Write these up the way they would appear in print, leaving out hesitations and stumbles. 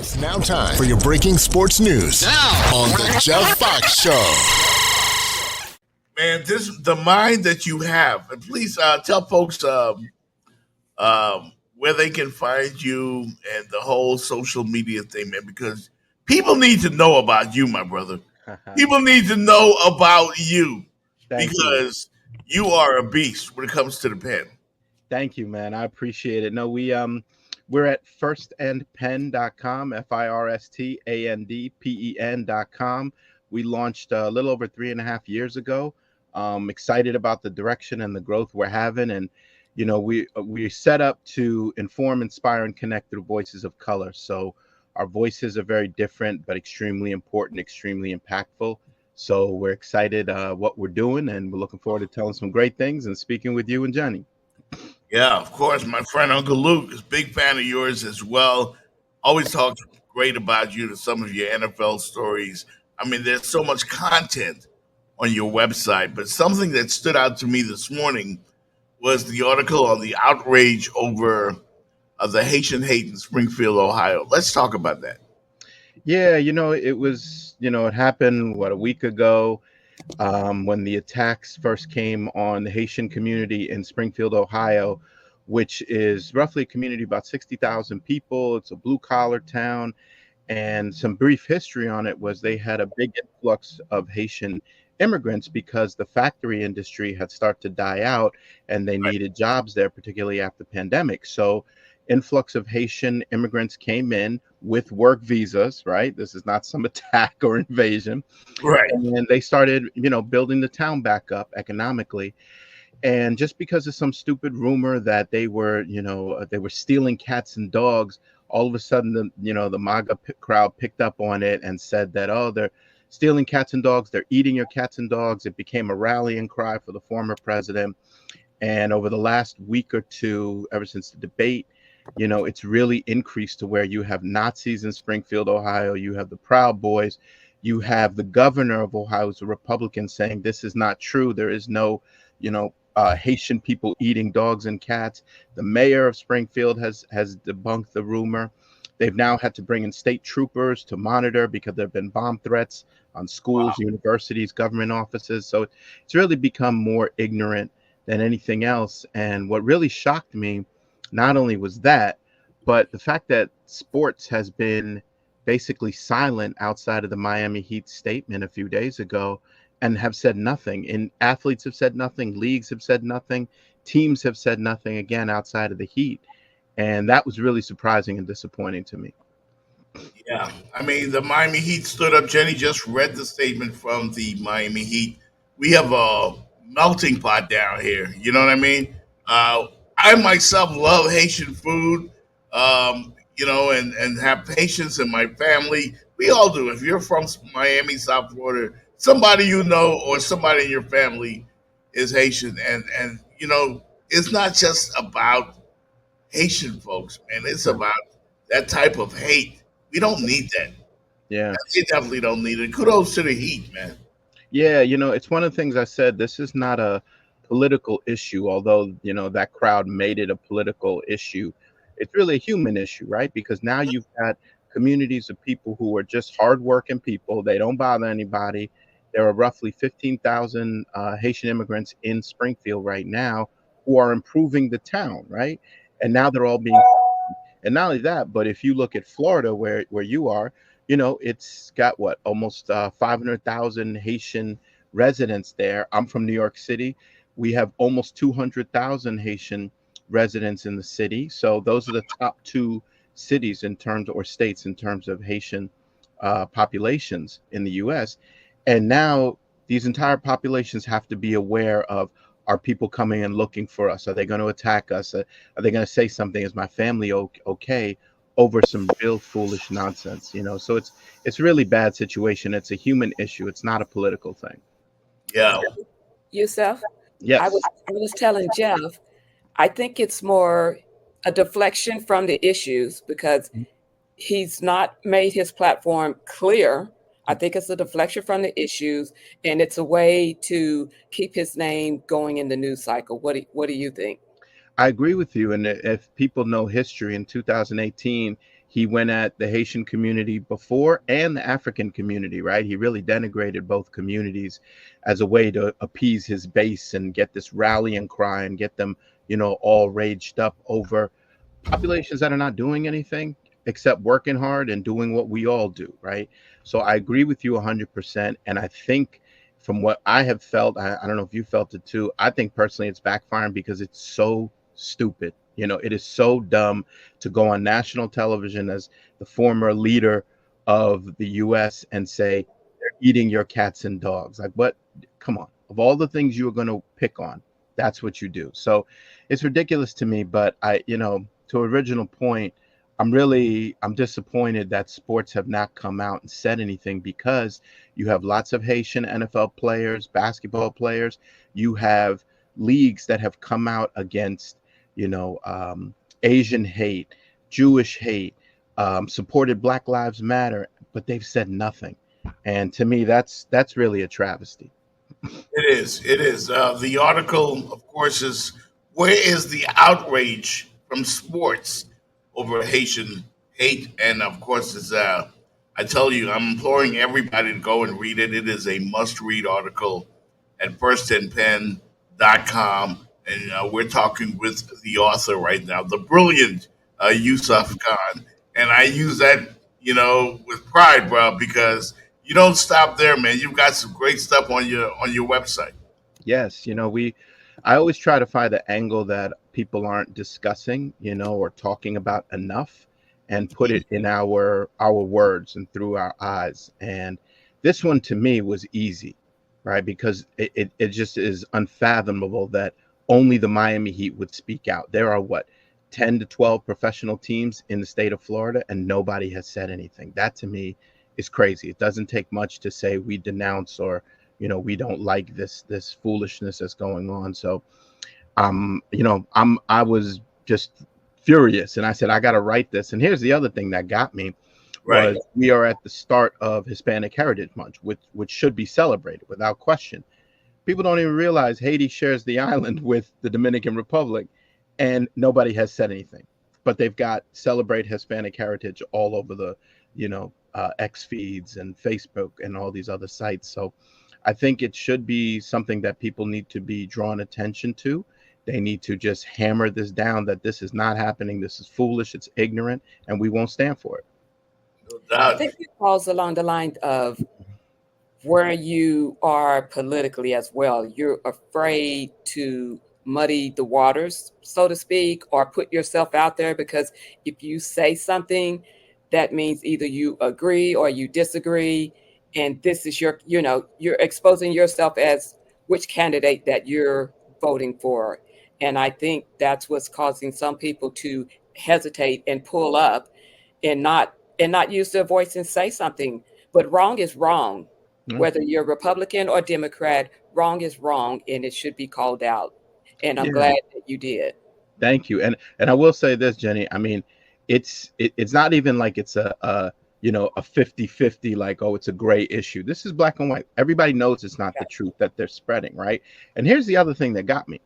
It's now time for your breaking sports news on the Jeff Fox Show. Man, this the mind that you have. And please tell folks where they can find you and the whole social media thing, man, because people need to know about you, my brother. People need to know about you Thank you. because you are a beast when it comes to the pen. Thank you, man. I appreciate it. No, we're at firstandpen.com, firstandpen.com. We launched a little over 3.5 years ago. Excited about the direction and the growth we're having, and we set up to inform, inspire, and connect through voices of color. So our voices are very different, but extremely important, extremely impactful. So we're excited what we're doing, and we're looking forward to telling some great things and speaking with you and Johnny. Yeah, of course. My friend Uncle Luke is a big fan of yours as well. Always talks great about you to some of your NFL stories. I mean, there's so much content on your website, but something that stood out to me this morning was the article on the outrage over the Haitian hate in Springfield, Ohio. Let's talk about that. Yeah, it happened, a week ago, when the attacks first came on the Haitian community in Springfield, Ohio, which is roughly a community about 60,000 people. It's a blue collar town. And some brief history on it was they had a big influx of Haitian immigrants because the factory industry had started to die out and they Right. needed jobs there, particularly after the pandemic. So influx of Haitian immigrants came in with work visas, right? This is not some attack or invasion. Right. And they started, building the town back up economically. And just because of some stupid rumor that they were stealing cats and dogs, all of a sudden the MAGA crowd picked up on it and said that, oh, they're stealing cats and dogs, they're eating your cats and dogs. It became a rallying cry for the former president. And over the last week or two, ever since the debate, it's really increased to where you have Nazis in Springfield, Ohio. You have the Proud Boys. You have the governor of Ohio, who's a Republican, saying this is not true. There is no, Haitian people eating dogs and cats. The mayor of Springfield has debunked the rumor. They've now had to bring in state troopers to monitor because there have been bomb threats on schools, universities, government offices. So it's really become more ignorant than anything else. And what really shocked me, not only was that, but the fact that sports has been basically silent outside of the Miami Heat statement a few days ago and have said nothing. And athletes have said nothing, leagues have said nothing, teams have said nothing again outside of the Heat. And that was really surprising and disappointing to me. Yeah. I mean, the Miami Heat stood up. Jenny just read the statement from the Miami Heat. We have a melting pot down here. You know what I mean? I myself love Haitian food, and have Haitians in my family. We all do. If you're from Miami, South Florida, somebody you know or somebody in your family is Haitian. And it's not just about Haitian folks, man. It's about that type of hate. We don't need that. Yeah. We definitely don't need it. Kudos to the Heat, man. Yeah, it's one of the things I said. This is not a political issue, although, that crowd made it a political issue. It's really a human issue, right? Because now you've got communities of people who are just hardworking people. They don't bother anybody. There are roughly 15,000 Haitian immigrants in Springfield right now who are improving the town, right? And now they're all being, and not only that, but if you look at Florida, where you are, it's got what, almost 500,000 Haitian residents there. I'm from New York City. We have almost 200,000 Haitian residents in the city. So those are the top two cities or states in terms of Haitian populations in the U.S. And now these entire populations have to be aware of, are people coming and looking for us? Are they going to attack us? Are they going to say something? Is my family okay? Over some real foolish nonsense, So it's a really bad situation. It's a human issue. It's not a political thing. Yeah. Yourself? I Yes. was I was telling Jeff, I think it's more a deflection from the issues because he's not made his platform clear. I think it's a deflection from the issues, and it's a way to keep his name going in the news cycle. What do you think? I agree with you. And if people know history, in 2018, He went at the Haitian community before and the African community, right? He really denigrated both communities as a way to appease his base and get this rallying cry and get them, all raged up over populations that are not doing anything except working hard and doing what we all do, right? So I agree with you 100%. And I think from what I have felt, I don't know if you felt it too. I think personally it's backfiring because it's so stupid. It is so dumb to go on national television as the former leader of the US and say they're eating your cats and dogs. Like, what? Come on. Of all the things you were going to pick on, that's what you do. So it's ridiculous to me. But to original point, I'm disappointed that sports have not come out and said anything, because you have lots of Haitian NFL players, basketball players. You have leagues that have come out against, Asian hate, Jewish hate, supported Black Lives Matter, but they've said nothing. And to me, that's really a travesty. It is. It is. The article, of course, is where is the outrage from sports over Haitian hate? And of course, I tell you, I'm imploring everybody to go and read it. It is a must read article at firstandpen.com. And we're talking with the author right now, the brilliant Yussuf Khan. And I use that, with pride, bro, because you don't stop there, man. You've got some great stuff on your website. Yes, I always try to find the angle that people aren't discussing, or talking about enough, and put it in our words and through our eyes. And this one to me was easy, right? Because it just is unfathomable that only the Miami Heat would speak out. There are 10 to 12 professional teams in the state of Florida, and nobody has said anything. That to me is crazy. It doesn't take much to say we denounce, or we don't like this foolishness that's going on. So I was just furious, and I said I got to write this. And here's the other thing that got me. Right. Was we are at the start of Hispanic Heritage Month, which should be celebrated without question. People don't even realize Haiti shares the island with the Dominican Republic, and nobody has said anything. But they've got Celebrate Hispanic Heritage all over the, X feeds and Facebook and all these other sites. So I think it should be something that people need to be drawn attention to. They need to just hammer this down, that this is not happening. This is foolish. It's ignorant, and we won't stand for it. I think it falls along the line of where you are politically as well. You're afraid to muddy the waters, so to speak, or put yourself out there, because if you say something, that means either you agree or you disagree. And this is you're exposing yourself as which candidate that you're voting for. And I think that's what's causing some people to hesitate and pull up and not use their voice and say something. But wrong is wrong. Whether you're Republican or Democrat, wrong is wrong, and it should be called out. And I'm glad that you did. Thank you. And I will say this, Jenny. I mean, it's not even like it's a 50-50, like, oh, it's a gray issue. This is black and white. Everybody knows it's not the truth that they're spreading, right? And here's the other thing that got me.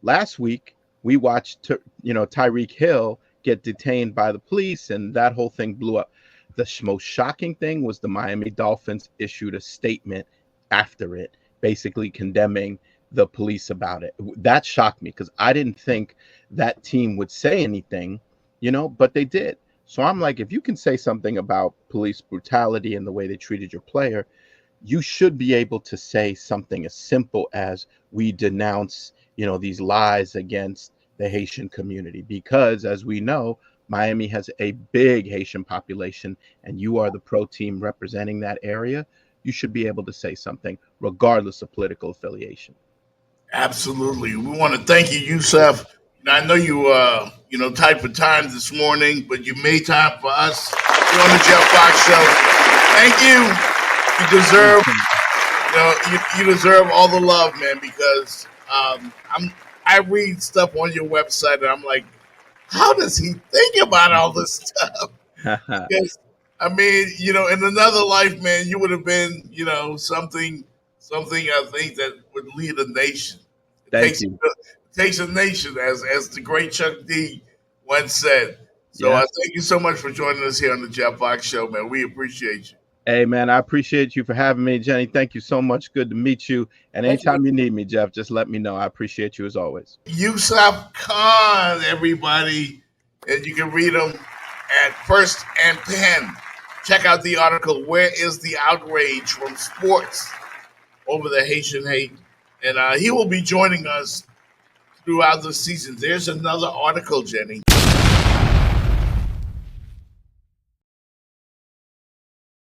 Last week, we watched, Tyreek Hill get detained by the police, and that whole thing blew up. The most shocking thing was the Miami Dolphins issued a statement after it, basically condemning the police about it. That shocked me, because I didn't think that team would say anything, but they did. So I'm like, if you can say something about police brutality and the way they treated your player, you should be able to say something as simple as, we denounce, these lies against the Haitian community, because as we know, Miami has a big Haitian population, and you are the pro team representing that area. You should be able to say something regardless of political affiliation. Absolutely. We want to thank you, Yussuf. I know you, tight for time this morning, but you made time for us here on the Jeff Fox Show. Thank you. You deserve, you deserve all the love, man. Because I read stuff on your website, and I'm like, how does he think about all this stuff? Because, I mean, in another life, man, you would have been, something I think that would lead a nation. It takes a nation, as the great Chuck D once said. So Yeah. thank you so much for joining us here on the Jeff Fox Show, man. We appreciate you. Hey, man, I appreciate you for having me, Jenny. Thank you so much. Good to meet you. And Thank you. anytime you need me, Jeff, just let me know. I appreciate you as always. Yussuf Khan, everybody. And you can read them at First and Pen. Check out the article, Where is the Outrage from Sports over the Haitian hate? And he will be joining us throughout the season. There's another article, Jenny.